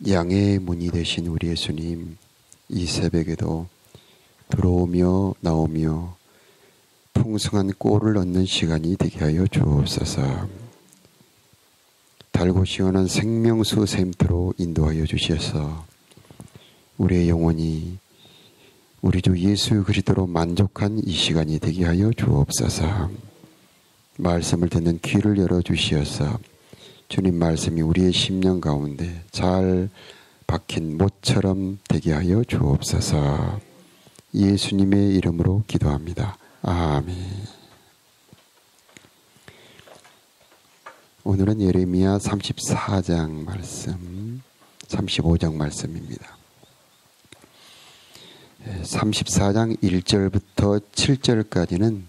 양의 문이 되신 우리 예수님, 이 새벽에도 들어오며 나오며 풍성한 꼴을 얻는 시간이 되게 하여 주옵소서. 달고 시원한 생명수 샘터로 인도하여 주셔서 우리의 영혼이 우리 주 예수 그리스도로 만족한 이 시간이 되게 하여 주옵소서. 말씀을 듣는 귀를 열어주시어서 주님 말씀이 우리의 심령 가운데 잘 박힌 못처럼 되게 하여 주옵소서. 예수님의 이름으로 기도합니다. 아멘. 오늘은 예레미야 34장 말씀, 35장 말씀입니다. 34장 1절부터 7절까지는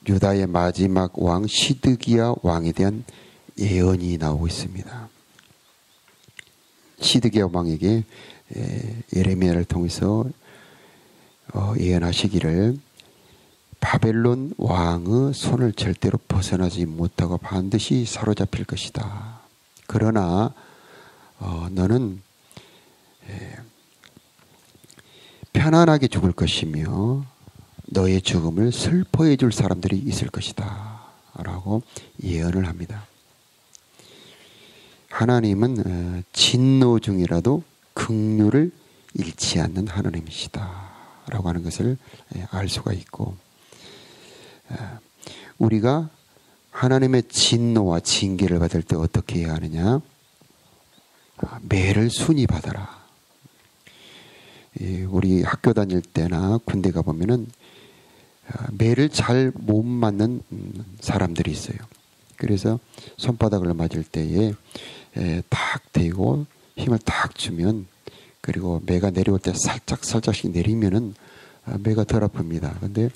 유다의 마지막 왕 시드기야 왕에 대한 예언이 나오고 있습니다. 시드기야 왕에게 예레미야를 통해서 예언하시기를 바벨론 왕의 손을 절대로 벗어나지 못하고 반드시 사로잡힐 것이다. 그러나 너는 편안하게 죽을 것이며 너의 죽음을 슬퍼해 줄 사람들이 있을 것이다 라고 예언을 합니다. 하나님은 진노 중이라도 긍휼을 잃지 않는 하나님이시다 라고 하는 것을 알 수가 있고, 우리가 하나님의 진노와 징계를 받을 때 어떻게 해야 하느냐? 매를 순히 받아라. 우리 학교 다닐 때나 군대 가보면은 매를 잘 못 맞는 사람들이 있어요. 그래서 손바닥을 맞을 때에 탁 대고 힘을 탁 주면, 그리고 매가 내려올 때 살짝씩 내리면은 매가 덜 아픕니다. 근데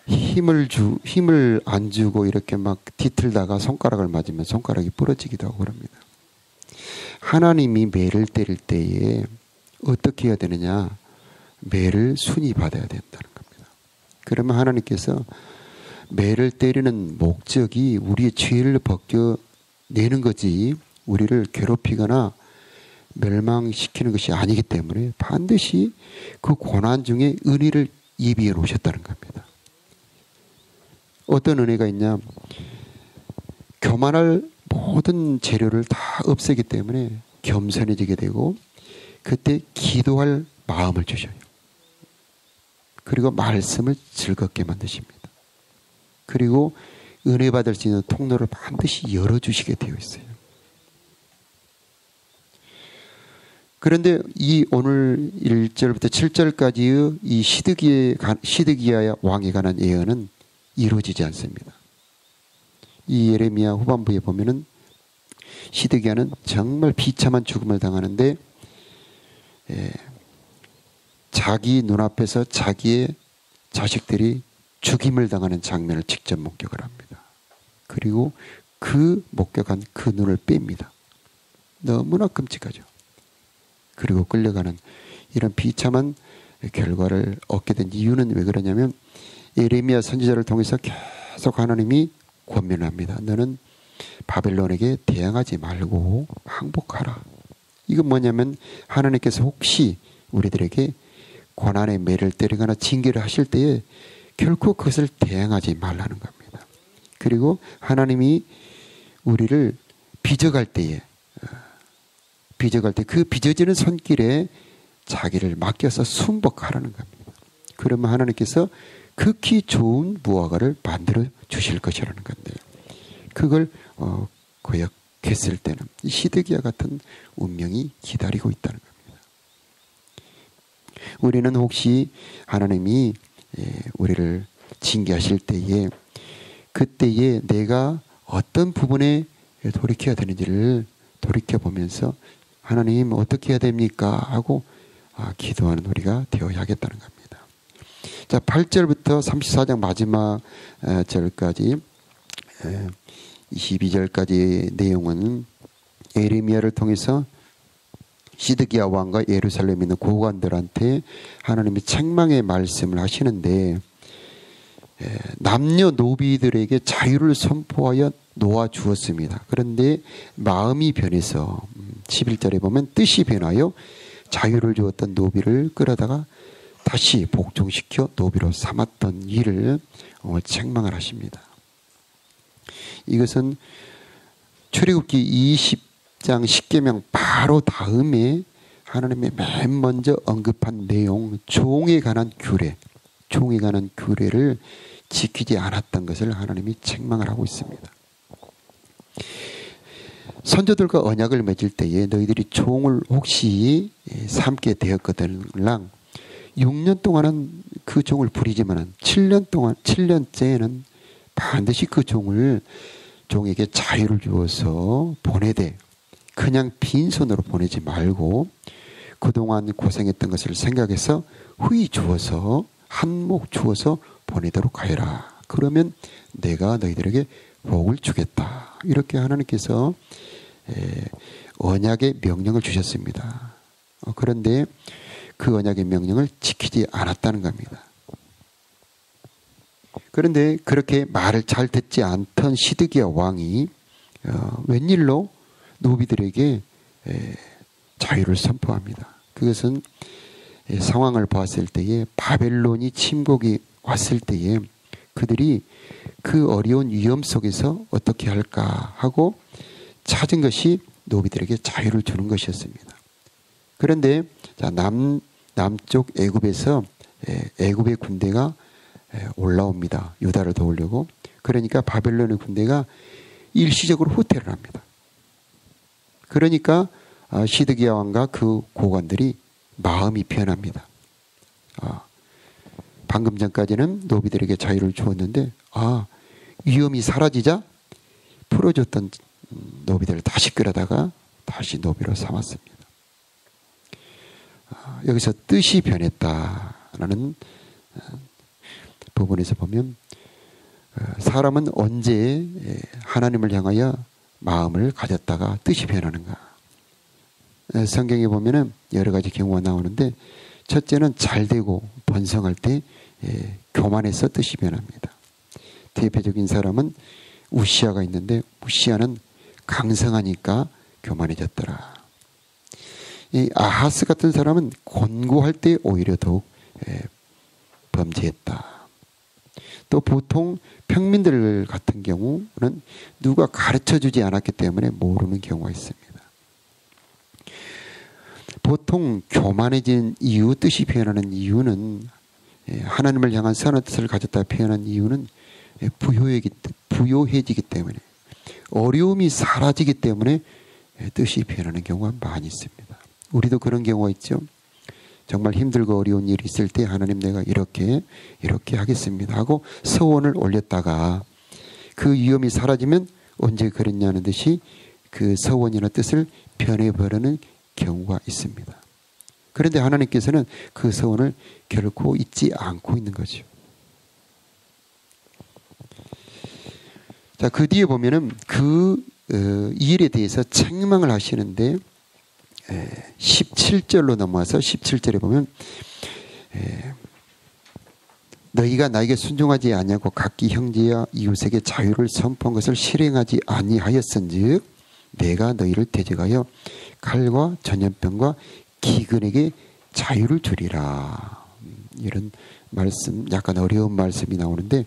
힘을 안 주고 이렇게 막 뒤틀다가 손가락을 맞으면 손가락이 부러지기도 하고 그럽니다. 하나님이 매를 때릴 때에 어떻게 해야 되느냐? 매를 순히 받아야 된다는 겁니다. 그러면 하나님께서 매를 때리는 목적이 우리의 죄를 벗겨내는 거지 우리를 괴롭히거나 멸망시키는 것이 아니기 때문에 반드시 그 고난 중에 은혜를 예비해 놓으셨다는 겁니다. 어떤 은혜가 있냐? 교만할 모든 재료를 다 없애기 때문에 겸손해지게 되고, 그때 기도할 마음을 주셔요. 그리고 말씀을 즐겁게 만드십니다. 그리고 은혜 받을 수 있는 통로를 반드시 열어주시게 되어 있어요. 그런데 이 오늘 1절부터 7절까지의 이 시드기야 왕에 관한 예언은 이루어지지 않습니다. 이 예레미야 후반부에 보면은 시드기야는 정말 비참한 죽음을 당하는데 자기 눈앞에서 자기의 자식들이 죽임을 당하는 장면을 직접 목격을 합니다. 그리고 그 목격한 그 눈을 뺍니다. 너무나 끔찍하죠. 그리고 끌려가는 이런 비참한 결과를 얻게 된 이유는 왜 그러냐면, 예레미야 선지자를 통해서 계속 하나님이 권면을 합니다. 너는 바벨론에게 대항하지 말고 항복하라. 이건 뭐냐면, 하나님께서 혹시 우리들에게 고난의 매를 때리거나 징계를 하실 때에 결코 그것을 대항하지 말라는 겁니다. 그리고 하나님이 우리를 빚어갈 때에 그 빚어지는 손길에 자기를 맡겨서 순복하라는 겁니다. 그러면 하나님께서 극히 좋은 무화과를 만들어 주실 것이라는 건데, 그걸 거역했을 때는 시드기야 같은 운명이 기다리고 있다는 겁니다. 우리는 혹시 하나님이 우리를 징계하실 때에 그때에 내가 어떤 부분에 돌이켜야 되는지를 돌이켜보면서 하나님 어떻게 해야 됩니까? 하고 기도하는 우리가 되어야겠다는 겁니다. 자, 8절부터 34장 마지막 절까지 22절까지의 내용은 예레미야를 통해서 시드기야 왕과 예루살렘에 있는 고관들한테 하나님이 책망의 말씀을 하시는데, 남녀 노비들에게 자유를 선포하여 놓아주었습니다. 그런데 마음이 변해서 11절에 보면 뜻이 변하여 자유를 주었던 노비를 끌어다가 다시 복종시켜 노비로 삼았던 일을 책망을 하십니다. 이것은 출애굽기 20장 10계명 바로 다음에 하나님의 맨 먼저 언급한 내용, 종에 관한 규례를 지키지 않았던 것을 하나님이 책망을 하고 있습니다. 선조들과 언약을 맺을 때에 너희들이 종을 혹시 삼게 되었거든랑 6년 동안은 그 종을 부리지만 7년째에는 반드시 그 종에게 자유를 주어서 보내되 그냥 빈손으로 보내지 말고 그동안 고생했던 것을 생각해서 후히 주어서 한몫 주어서 보내도록 하여라. 그러면 내가 너희들에게 복을 주겠다. 이렇게 하나님께서 언약의 명령을 주셨습니다. 그런데 그 언약의 명령을 지키지 않았다는 겁니다. 그런데 그렇게 말을 잘 듣지 않던 시드기야 왕이 웬일로 노비들에게 자유를 선포합니다. 그것은 상황을 봤을 때에 바벨론이 침공이 왔을 때에 그들이 그 어려운 위험 속에서 어떻게 할까 하고 찾은 것이 노비들에게 자유를 주는 것이었습니다. 그런데 남쪽 애굽에서 애굽의 군대가 올라옵니다. 유다를 도우려고. 그러니까 바벨론의 군대가 일시적으로 후퇴를 합니다. 그러니까 시드기야 왕과 그 고관들이 마음이 변합니다. 방금 전까지는 노비들에게 자유를 주었는데 위험이 사라지자 풀어줬던 노비들을 다시 끌어다가 다시 노비로 삼았습니다. 여기서 뜻이 변했다라는 부분에서 보면 사람은 언제 하나님을 향하여 마음을 가졌다가 뜻이 변하는가. 성경에 보면은 여러 가지 경우가 나오는데 첫째는 잘되고 번성할 때 교만해서 뜻이 변합니다. 대표적인 사람은 우시아가 있는데 우시아는 강성하니까 교만해졌더라. 이 아하스 같은 사람은 권고할 때 오히려 더욱 범죄했다. 또 보통 평민들 같은 경우는 누가 가르쳐주지 않았기 때문에 모르는 경우가 있습니다. 보통 교만해진 이유, 뜻이 표현하는 이유는 하나님을 향한 선한 뜻을 가졌다 표현한 이유는 부요해지기 때문에 어려움이 사라지기 때문에 뜻이 변하는 경우가 많이 있습니다. 우리도 그런 경우가 있죠. 정말 힘들고 어려운 일이 있을 때 하나님 내가 이렇게 하겠습니다 하고 서원을 올렸다가 그 위험이 사라지면 언제 그랬냐는 듯이 그 서원이나 뜻을 변해버리는 경우가 있습니다. 그런데 하나님께서는 그 서원을 결코 잊지 않고 있는 거죠. 자, 그 뒤에 보면은 그 일에 대해서 책망을 하시는데 17절로 넘어와서 17절에 보면 너희가 나에게 순종하지 아니하고 각기 형제와 이웃에게 자유를 선포한 것을 실행하지 아니하였은즉 내가 너희를 대적하여 칼과 전염병과 기근에게 자유를 주리라. 이런 말씀, 약간 어려운 말씀이 나오는데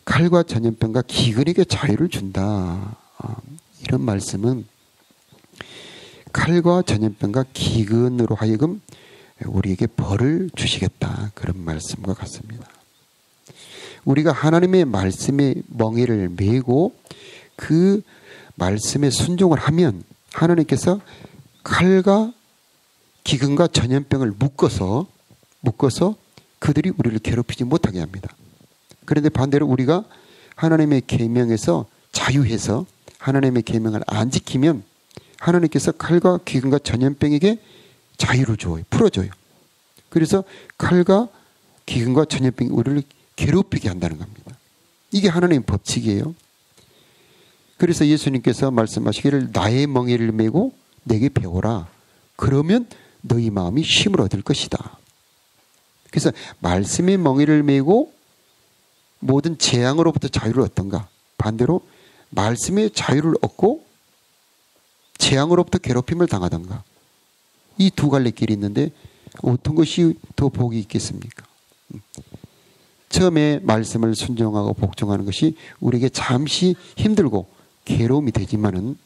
칼과 전염병과 기근에게 자유를 준다. 이런 말씀은 칼과 전염병과 기근으로 하여금 우리에게 벌을 주시겠다. 그런 말씀과 같습니다. 우리가 하나님의 말씀에 멍에를 메고 그 말씀에 순종을 하면 하나님께서 칼과 기근과 전염병을 묶어서 그들이 우리를 괴롭히지 못하게 합니다. 그런데 반대로 우리가 하나님의 계명에서 자유해서 하나님의 계명을 안 지키면 하나님께서 칼과 기근과 전염병에게 자유를 줘요. 풀어줘요. 그래서 칼과 기근과 전염병이 우리를 괴롭히게 한다는 겁니다. 이게 하나님의 법칙이에요. 그래서 예수님께서 말씀하시기를 나의 멍에를 메고 내게 배워라. 그러면 너희 마음이 쉼을 얻을 것이다. 그래서 말씀의 멍에를 메고 모든 재앙으로부터 자유를 얻던가, 반대로 말씀의 자유를 얻고 재앙으로부터 괴롭힘을 당하던가, 이 두 갈래 길이 있는데 어떤 것이 더 복이 있겠습니까? 처음에 말씀을 순종하고 복종하는 것이 우리에게 잠시 힘들고 괴로움이 되지만은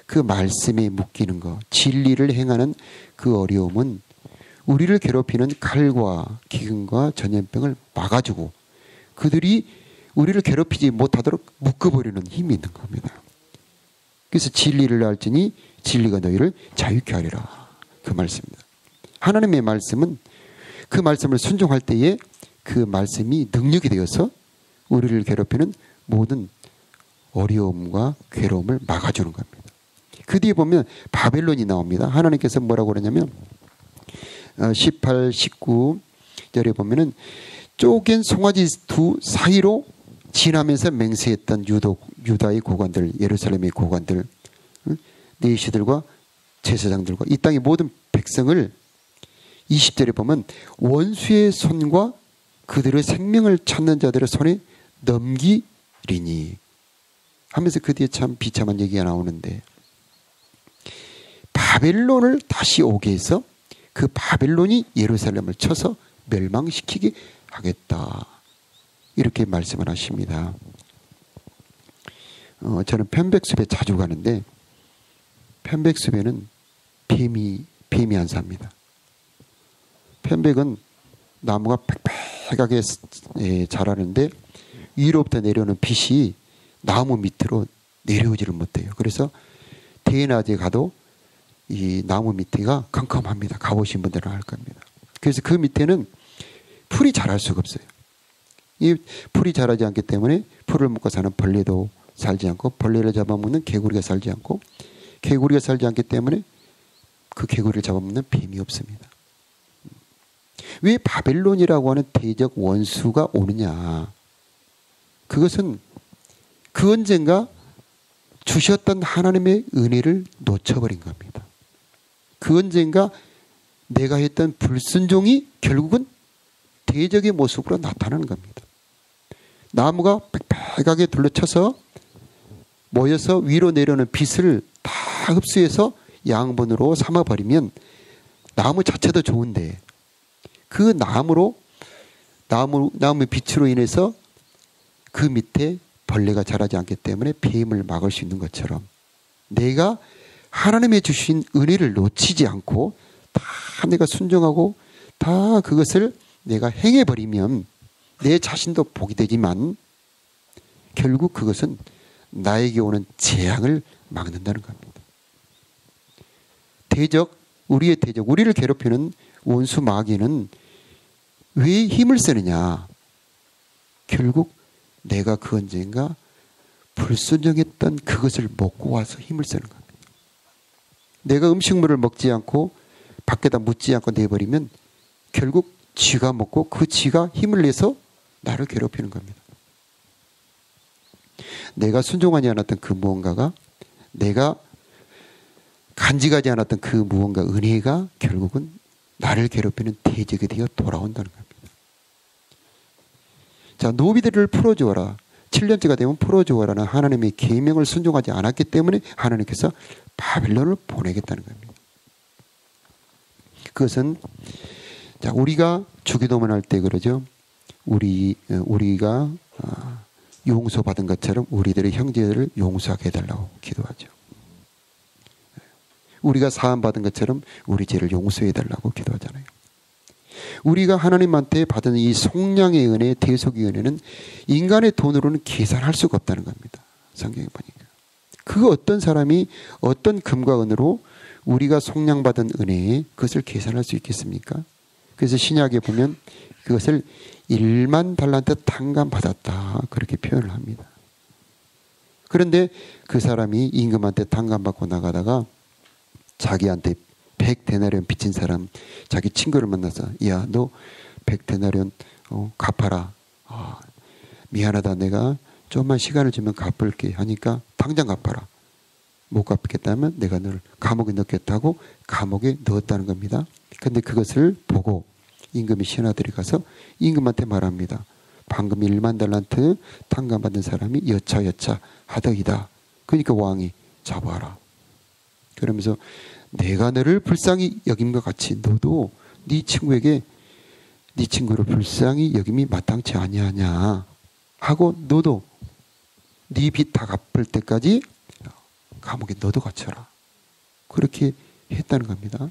그 말씀에 묶이는 것, 진리를 행하는 그 어려움은 우리를 괴롭히는 칼과 기근과 전염병을 막아주고 그들이 우리를 괴롭히지 못하도록 묶어버리는 힘이 있는 겁니다. 그래서 진리를 알지니 진리가 너희를 자유케 하리라, 그 말씀입니다. 하나님의 말씀은 그 말씀을 순종할 때에 그 말씀이 능력이 되어서 우리를 괴롭히는 모든 어려움과 괴로움을 막아주는 겁니다. 그 뒤에 보면 바벨론이 나옵니다. 하나님께서 뭐라고 그러냐면 18, 19절에 보면은 쪼갠 송아지 두 사이로 지나면서 맹세했던 유다의 고관들, 예루살렘의 고관들, 내시들과 제사장들과 이 땅의 모든 백성을 20절에 보면 원수의 손과 그들의 생명을 찾는 자들의 손에 넘기리니 하면서 그 뒤에 참 비참한 얘기가 나오는데, 바벨론을 다시 오게 해서 그 바벨론이 예루살렘을 쳐서 멸망시키게 하겠다, 이렇게 말씀을 하십니다. 저는 편백숲에 자주 가는데 편백숲에는 뱀이 안 삽니다. 편백은 나무가 빽빽하게 자라는데 위로부터 내려오는 빛이 나무 밑으로 내려오지를 못해요. 그래서 대낮에 가도 이 나무 밑에가 컴컴합니다. 가보신 분들은 알 겁니다. 그래서 그 밑에는 풀이 자랄 수가 없어요. 이 풀이 자라지 않기 때문에 풀을 먹고 사는 벌레도 살지 않고, 벌레를 잡아먹는 개구리가 살지 않고, 개구리가 살지 않기 때문에 그 개구리를 잡아먹는 뱀이 없습니다. 왜 바벨론이라고 하는 대적 원수가 오느냐? 그것은 그 언젠가 주셨던 하나님의 은혜를 놓쳐버린 겁니다. 그 언젠가 내가 했던 불순종이 결국은 대적의 모습으로 나타나는 겁니다. 나무가 빽빽하게 둘러쳐서 모여서 위로 내려오는 빛을 다 흡수해서 양분으로 삼아버리면 나무 자체도 좋은데, 그 나무의 빛으로 인해서 그 밑에 벌레가 자라지 않기 때문에 뱀을 막을 수 있는 것처럼, 내가 하나님의 주신 은혜를 놓치지 않고 다 내가 순종하고 다 그것을 내가 행해버리면 내 자신도 복이 되지만 결국 그것은 나에게 오는 재앙을 막는다는 겁니다. 우리의 대적, 우리를 괴롭히는 원수 마귀는 왜 힘을 쓰느냐? 결국 내가 그 언젠가 불순종했던 그것을 먹고 와서 힘을 쓰는 겁니다. 내가 음식물을 먹지 않고 밖에다 묻지 않고 내버리면 결국 쥐가 먹고 그 쥐가 힘을 내서 나를 괴롭히는 겁니다. 내가 순종하지 않았던 그 무언가가, 내가 간직하지 않았던 그 무언가, 은혜가 결국은 나를 괴롭히는 대적이 되어 돌아온다는 겁니다. 자, 노비들을 풀어주어라. 7년째가 되면 풀어주어라는 하나님의 계명을 순종하지 않았기 때문에 하나님께서 바벨론을 보내겠다는 겁니다. 그것은, 자, 우리가 주기도문 할 때 그러죠. 우리가 용서받은 것처럼 우리들의 형제들을 용서하게 해달라고 기도하죠. 우리가 사함받은 것처럼 우리 죄를 용서해달라고 기도하잖아요. 우리가 하나님한테 받은 이 속량의 은혜, 대속의 은혜는 인간의 돈으로는 계산할 수가 없다는 겁니다. 성경에 보니까. 그 어떤 사람이 어떤 금과 은으로 우리가 속량받은 은혜에 그것을 계산할 수 있겠습니까? 그래서 신약에 보면 그것을 1만 달란트 탕감받았다, 그렇게 표현을 합니다. 그런데 그 사람이 임금한테 탕감받고 나가다가 자기한테 100데나리온 빚진 사람, 자기 친구를 만나서, 야, 너 100데나리온 갚아라. 미안하다, 내가 좀만 시간을 주면 갚을게 하니까 당장 갚아라. 못 갚겠다면 내가 너를 감옥에 넣겠다고 감옥에 넣었다는 겁니다. 그런데 그것을 보고 임금이 신하들이 가서 임금한테 말합니다. 방금 1만 달란트 탕감받은 사람이 여차 하더이다. 그러니까 왕이 잡아라. 그러면서 내가 너를 불쌍히 여김과 같이 너도 네 친구에게 네 친구를 불쌍히 여김이 마땅치 아니하냐 하고 너도 네 빚 다 갚을 때까지 감옥에 너도 갇혀라. 그렇게 했다는 겁니다.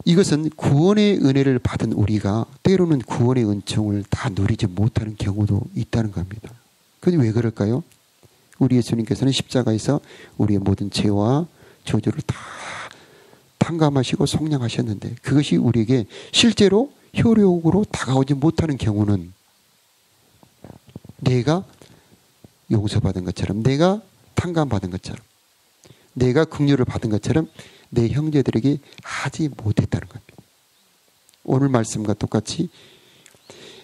이것은 구원의 은혜를 받은 우리가 때로는 구원의 은총을 다 누리지 못하는 경우도 있다는 겁니다. 그게 왜 그럴까요? 우리 예수님께서는 십자가에서 우리의 모든 죄와 저주를 다 탕감하시고 속량하셨는데 그것이 우리에게 실제로 효력으로 다가오지 못하는 경우는 내가 용서받은 것처럼, 내가 탕감받은 것처럼, 내가 긍휼을 받은 것처럼 내 형제들에게 하지 못했다는 겁니다. 오늘 말씀과 똑같이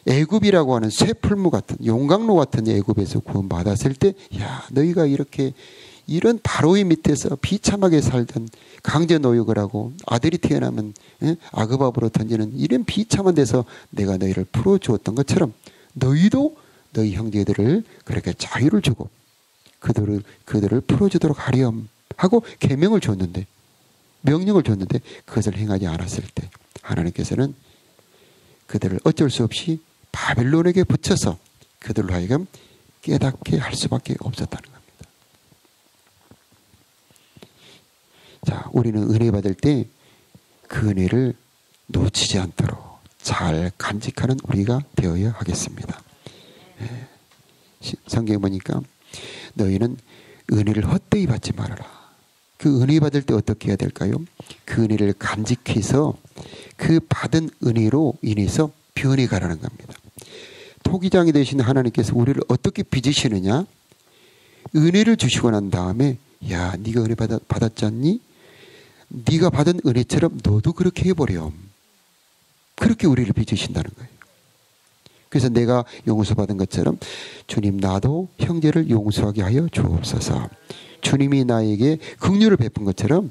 애굽이라고 하는 쇠풀무 같은 용광로 같은 애굽에서 구원받았을 때 야 너희가 이렇게 이런 바로의 밑에서 비참하게 살던 강제 노역을 하고 아들이 태어나면 아그밥으로 던지는 이런 비참한 데서 내가 너희를 풀어주었던 것처럼 너희도 너희 형제들을 그렇게 자유를 주고 그들을 풀어주도록 하렴 하고 계명을 줬는데 명령을 줬는데 그것을 행하지 않았을 때 하나님께서는 그들을 어쩔 수 없이 바벨론에게 붙여서 그들로 하여금 깨닫게 할 수밖에 없었다는 겁니다. 자, 우리는 은혜 받을 때 그 은혜를 놓치지 않도록 잘 간직하는 우리가 되어야 하겠습니다. 성경에 보니까 너희는 은혜를 헛되이 받지 말아라. 그 은혜 받을 때 어떻게 해야 될까요? 그 은혜를 간직해서 그 받은 은혜로 인해서 변해가라는 겁니다. 토기장이 되신 하나님께서 우리를 어떻게 빚으시느냐? 은혜를 주시고 난 다음에 야 네가 은혜 받았지 않니? 네가 받은 은혜처럼 너도 그렇게 해보렴. 그렇게 우리를 빚으신다는 거예요. 그래서 내가 용서받은 것처럼 주님 나도 형제를 용서하게 하여 주옵소서. 주님이 나에게 긍휼을 베푼 것처럼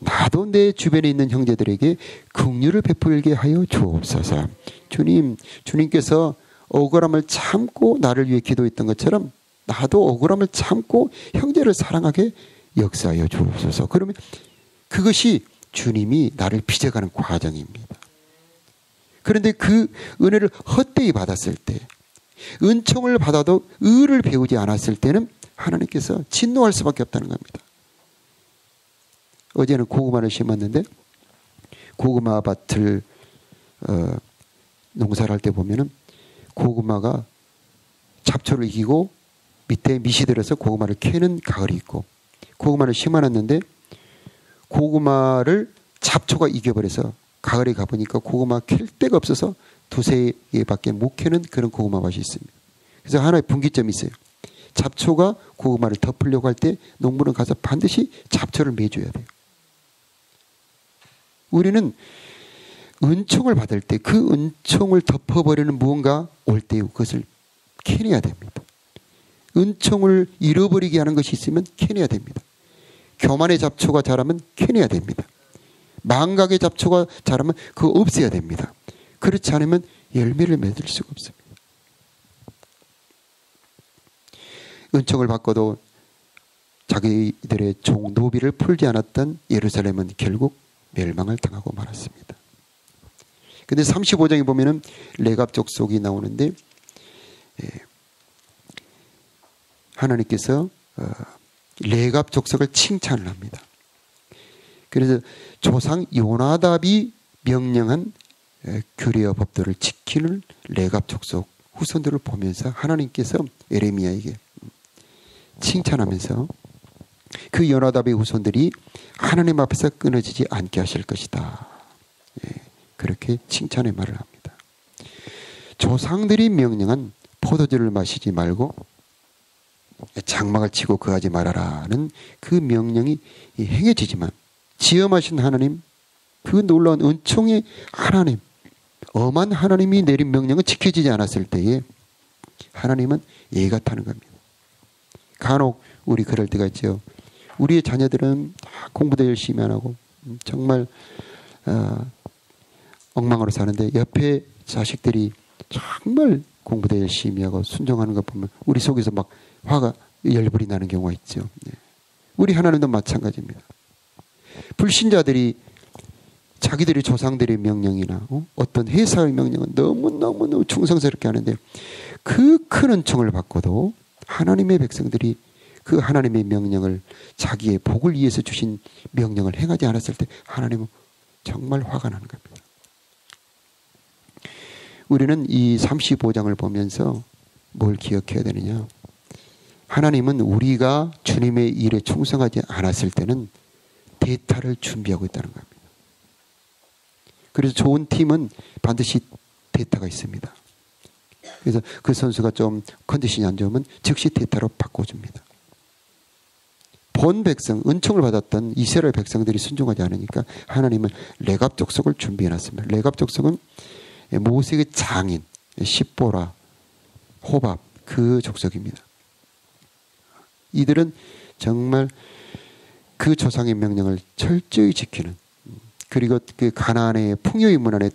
나도 내 주변에 있는 형제들에게 긍휼을 베풀게 하여 주옵소서. 주님께서 억울함을 참고 나를 위해 기도했던 것처럼 나도 억울함을 참고 형제를 사랑하게 역사하여 주옵소서. 그러면 그것이 주님이 나를 빚어가는 과정입니다. 그런데 그 은혜를 헛되이 받았을 때, 은총을 받아도 의를 배우지 않았을 때는 하나님께서 진노할 수밖에 없다는 겁니다. 어제는 고구마를 심었는데 고구마 밭을 농사를 할 때 보면은 고구마가 잡초를 이기고 밑에 밑이 들어서 고구마를 캐는 가을이 있고, 고구마를 심어놨는데 고구마를 잡초가 이겨버려서 가을에 가보니까 고구마 캘 데가 없어서 두세 개밖에 못 캐는 그런 고구마 밭이 있습니다. 그래서 하나의 분기점이 있어요. 잡초가 고구마를 덮으려고 할 때 농부는 가서 반드시 잡초를 매줘야 돼요. 우리는 은총을 받을 때 그 은총을 덮어버리는 무언가 올 때 그것을 캐내야 됩니다. 은총을 잃어버리게 하는 것이 있으면 캐내야 됩니다. 교만의 잡초가 자라면 캐내야 됩니다. 망각의 잡초가 자라면 그거 없애야 됩니다. 그렇지 않으면 열매를 맺을 수가 없습니다. 은총을 받고도 자기들의 종 노비를 풀지 않았던 예루살렘은 결국 멸망을 당하고 말았습니다. 근데 35장에 보면은 레갑 족속이 나오는데 하나님께서 레갑 족속을 칭찬을 합니다. 그래서 조상 요나답이 명령한 규례와 법도를 지키는 레갑 족속 후손들을 보면서 하나님께서 에레미야에게 칭찬하면서 그 요나답의 후손들이 하나님 앞에서 끊어지지 않게 하실 것이다. 그렇게 칭찬의 말을 합니다. 조상들이 명령한 포도주를 마시지 말고 장막을 치고 거하지 말아라는 그 명령이 행해지지만 지엄하신 하나님, 그 놀라운 은총의 하나님, 엄한 하나님이 내린 명령은 지켜지지 않았을 때에 하나님은 예가 타는 겁니다. 간혹 우리 그럴 때가 있죠. 우리의 자녀들은 다 공부도 열심히 안 하고 정말 엉망으로 사는데 옆에 자식들이 정말 공부도 열심히 하고 순종하는 거 보면 우리 속에서 막 화가 열불이 나는 경우가 있죠. 네. 우리 하나님도 마찬가지입니다. 불신자들이 자기들의 조상들의 명령이나 어떤 회사의 명령은 너무너무 충성스럽게 하는데 그 큰 은총을 받고도 하나님의 백성들이 그 하나님의 명령을 자기의 복을 위해서 주신 명령을 행하지 않았을 때 하나님은 정말 화가 나는 겁니다. 우리는 이 35장을 보면서 뭘 기억해야 되느냐. 하나님은 우리가 주님의 일에 충성하지 않았을 때는 대타를 준비하고 있다는 겁니다. 그래서 좋은 팀은 반드시 대타가 있습니다. 그래서 그 선수가 좀 컨디션이 안 좋으면 즉시 대타로 바꿔줍니다. 본 백성, 은총을 받았던 이스라엘 백성들이 순종하지 않으니까 하나님은 레갑 족속을 준비해놨습니다. 레갑 족속은 모색의 장인, 십보라, 호밥 그 족속입니다. 이들은 정말 그 조상의 명령을 철저히 지키는, 그리고 그 가나안의 풍요의 문화에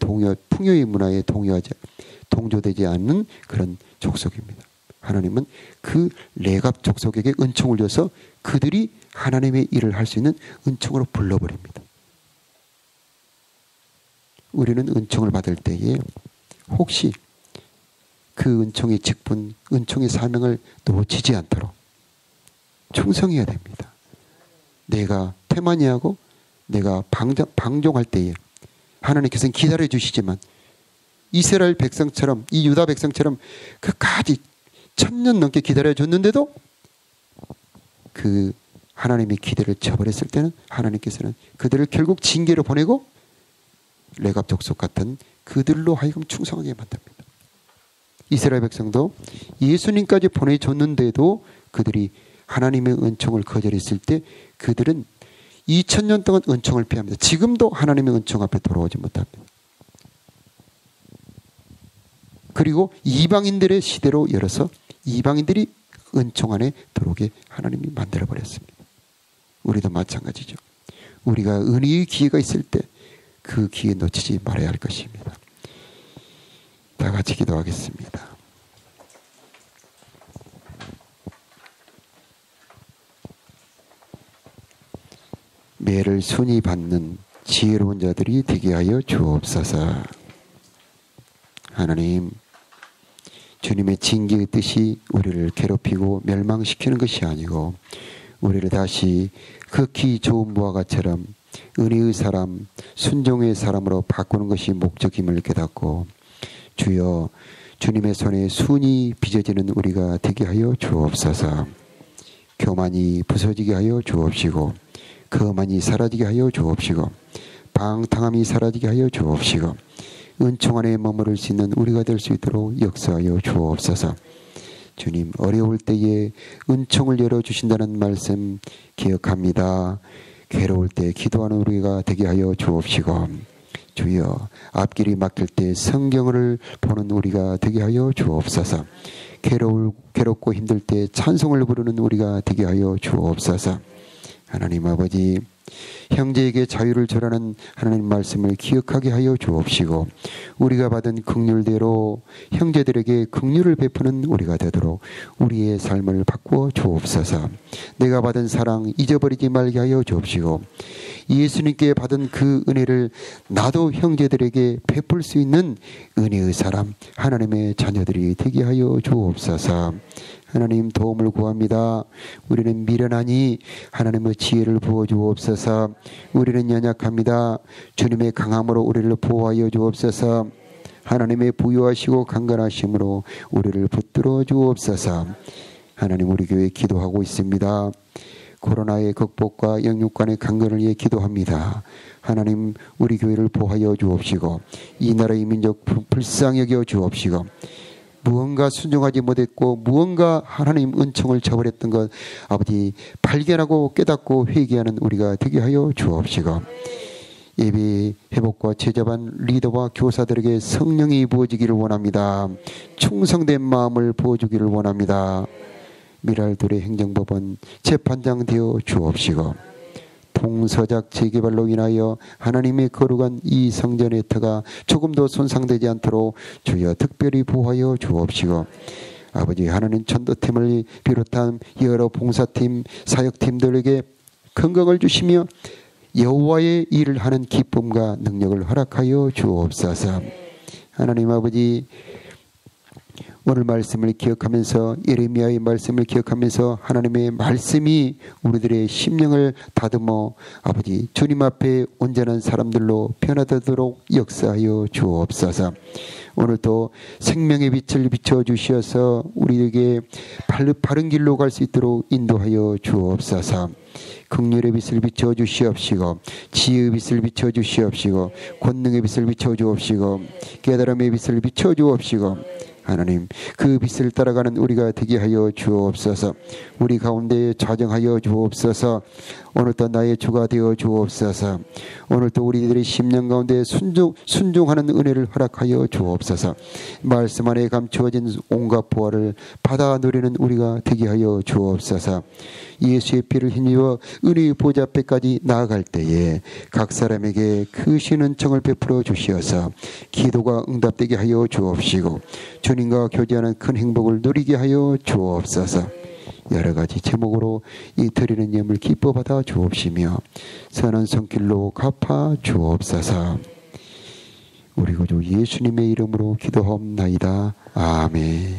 동조되지 않는 그런 족속입니다. 하나님은 그 레갑 족속에게 은총을 줘서 그들이 하나님의 일을 할 수 있는 은총으로 불러버립니다. 우리는 은총을 받을 때에 혹시 그 은총의 직분, 은총의 사명을 놓치지 않도록 충성해야 됩니다. 내가 태만이하고 내가 방종할 때에 하나님께서는 기다려 주시지만 이스라엘 백성처럼, 이 유다 백성처럼 끝까지 1000년 넘게 기다려 줬는데도 그 하나님의 기대를 저버렸을 때는 하나님께서는 그들을 결국 징계로 보내고 레갑 족속 같은 그들로 하여금 충성하게 만듭니다. 이스라엘 백성도 예수님까지 보내줬는데도 그들이 하나님의 은총을 거절했을 때 그들은 2000년 동안 은총을 피합니다. 지금도 하나님의 은총 앞에 돌아오지 못합니다. 그리고 이방인들의 시대로 열어서 이방인들이 은총 안에 들어오게 하나님이 만들어버렸습니다. 우리도 마찬가지죠. 우리가 은혜의 기회가 있을 때 그 기회 놓치지 말아야 할 것입니다. 다 같이 기도하겠습니다. 매를 순히 받는 지혜로운 자들이 되게 하여 주옵소서. 하나님, 주님의 징계의 뜻이 우리를 괴롭히고 멸망시키는 것이 아니고 우리를 다시 극히 좋은 무화과처럼 은혜의 사람, 순종의 사람으로 바꾸는 것이 목적임을 깨닫고 주여 주님의 손에 순히 빚어지는 우리가 되게 하여 주옵소서. 교만이 부서지게 하여 주옵시고 거만이 사라지게 하여 주옵시고 방탕함이 사라지게 하여 주옵시고 은총 안에 머무를 수 있는 우리가 될 수 있도록 역사하여 주옵소서. 주님, 어려울 때에 은총을 열어주신다는 말씀 기억합니다. 괴로울 때 기도하는 우리가 되게 하여 주옵시고 주여 앞길이 막힐 때 성경을 보는 우리가 되게 하여 주옵소서. 괴롭고 힘들 때 찬송을 부르는 우리가 되게 하여 주옵소서. 하나님 아버지, 형제에게 자유를 주라는 하나님 말씀을 기억하게 하여 주옵시고 우리가 받은 긍휼대로 형제들에게 긍휼을 베푸는 우리가 되도록 우리의 삶을 바꾸어 주옵소서. 내가 받은 사랑 잊어버리지 말게 하여 주옵시고 예수님께 받은 그 은혜를 나도 형제들에게 베풀 수 있는 은혜의 사람, 하나님의 자녀들이 되게 하여 주옵소서. 하나님 도움을 구합니다. 우리는 미련하니 하나님의 지혜를 부어 주옵소서. 우리는 연약합니다. 주님의 강함으로 우리를 보호하여 주옵소서. 하나님의 부유하시고 강건하심으로 우리를 붙들어 주옵소서. 하나님, 우리 교회 기도하고 있습니다. 코로나의 극복과 영육간의 강건을 위해 기도합니다. 하나님, 우리 교회를 보호하여 주옵시고 이 나라의 민족 불쌍히 여겨 주옵시고 무언가 순종하지 못했고 무언가 하나님 은총을 저버렸던 것 아버지 발견하고 깨닫고 회개하는 우리가 되게 하여 주옵시고 예배 회복과 제자반 리더와 교사들에게 성령이 부어지기를 원합니다. 충성된 마음을 부어주기를 원합니다. 미랄둘의 행정법원 재판장 되어 주옵시고 동서작 재개발로 인하여 하나님의 거룩한 이 성전의 터가 조금도 손상되지 않도록 주여 특별히 보호하여 주옵시고, 아버지 하나님 전도팀을 비롯한 여러 봉사팀, 사역팀들에게 건강을 주시며 여호와의 일을 하는 기쁨과 능력을 허락하여 주옵소서. 하나님 아버지, 오늘 말씀을 기억하면서, 예레미야의 말씀을 기억하면서 하나님의 말씀이 우리들의 심령을 다듬어 아버지 주님 앞에 온전한 사람들로 변화되도록 역사하여 주옵소서. 오늘도 생명의 빛을 비춰주셔서 우리에게 바른 길로 갈 수 있도록 인도하여 주옵소서. 긍휼의 빛을 비춰 주시옵시고, 지혜의 빛을 비춰 주시옵시고, 권능의 빛을 비춰 주옵시고, 깨달음의 빛을 비춰 주옵시고, 하나님 그 빛을 따라가는 우리가 되게 하여 주옵소서. 우리 가운데 좌정하여 주옵소서. 오늘도 나의 주가 되어 주옵소서. 오늘도 우리들의 심령 가운데 순종하는 은혜를 허락하여 주옵소서. 말씀 안에 감추어진 온갖 보화를 받아 누리는 우리가 되게 하여 주옵소서. 예수의 피를 힘입어 은혜의 보좌 앞에까지 나아갈 때에 각 사람에게 크신 은총을 베풀어 주시어서 기도가 응답되게 하여 주옵시고, 주님과 교제하는 큰 행복을 누리게 하여 주옵소서. 여러 가지 제목으로 이 드리는 예물 기뻐 받아 주옵시며 선한 손길로 갚아 주옵소서. 우리 구주 예수님의 이름으로 기도하옵나이다. 아멘.